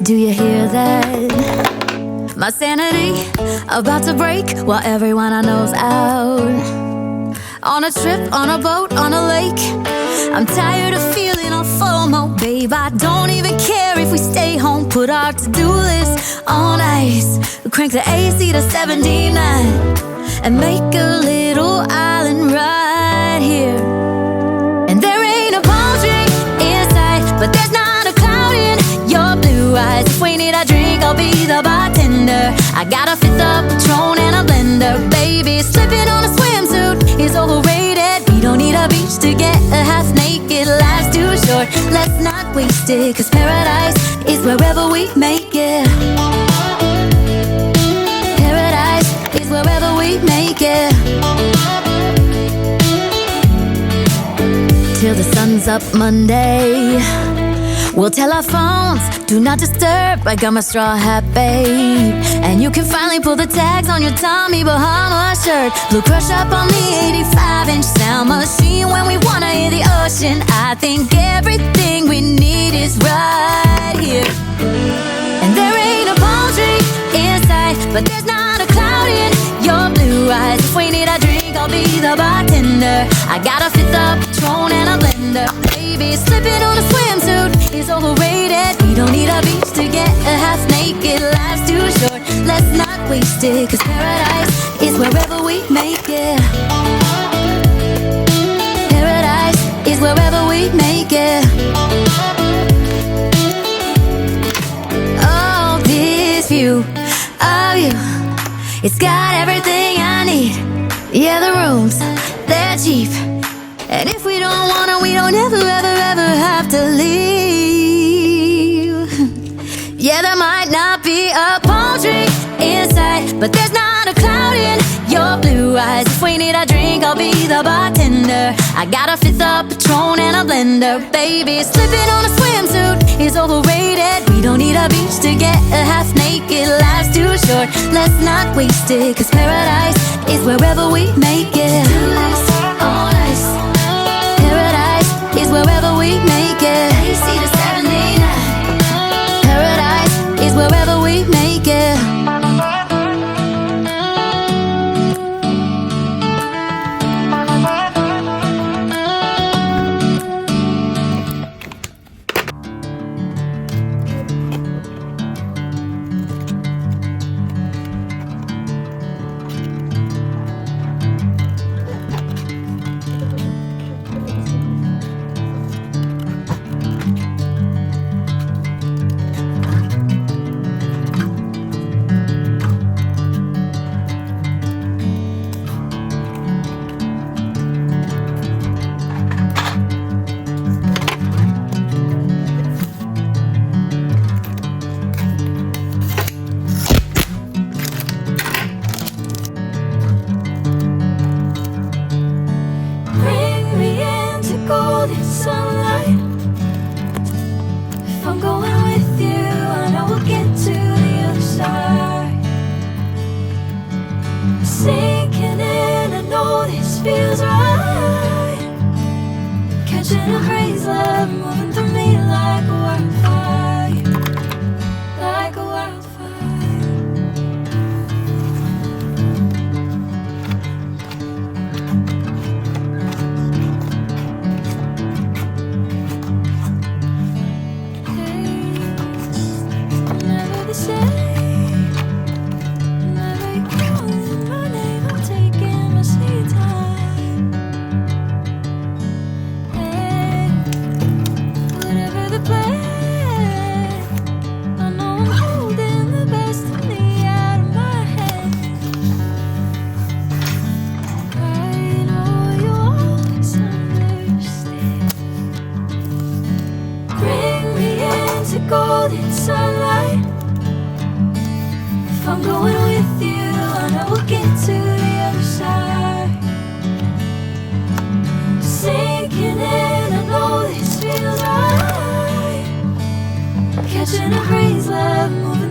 Do you hear that? My sanity about to break while everyone I know's out. On a trip, on a boat, on a lake. I'm tired of feeling all FOMO, babe. I don't even care if we stay home. Put our to-do list on ice. Crank the AC to 79 and make a little island right here. And there ain't a palm tree in sight, but there's not a cloud in your blue eyes. If we need a drink, I'll be the bartender. I got a fifth of Patron and a blender. Baby, slipping on a swimsuit is overrated. We don't need a beach to get a half naked. Life's too short, let's not waste it. Cause paradise is wherever we make it. Paradise is wherever we make it. Till the sun's up Monday, we'll tell our phones, do not disturb. I got my straw hat, babe. And you can finally pull the tags on your Tommy Bahama shirt. Blue crush up on the 85-inch sound machine. When we wanna hear the ocean, I think everything we need is right here. And there ain't a palm tree in sight, but there's not a cloud in your blue eyes. If we need a drink, I'll be the bartender. I got a fifth of Patron and a blender. Baby, slipping on a swimsuit is overrated. We don't need a beach to get a half naked. Life's too short, let's not waste it. Cause paradise is wherever we make it. Paradise is wherever we make it. Oh, this view of you, it's got everything I need. Yeah, the rooms, they're cheap. And if we don't wanna, we don't ever, ever, ever have to leave. Yeah, there might not be a palm tree in sight, but there's not a cloud in your blue eyes. If we need a drink, I'll be the bartender. I got a fifth of Patron and a blender. Baby, slipping on a swimsuit is overrated. We don't need a beach to get a half naked. Life's too short, let's not waste it. Cause paradise is wherever we make it. On ice. Paradise is wherever we make it. AC to 79. Paradise is wherever we make it. Catching a breeze, love moving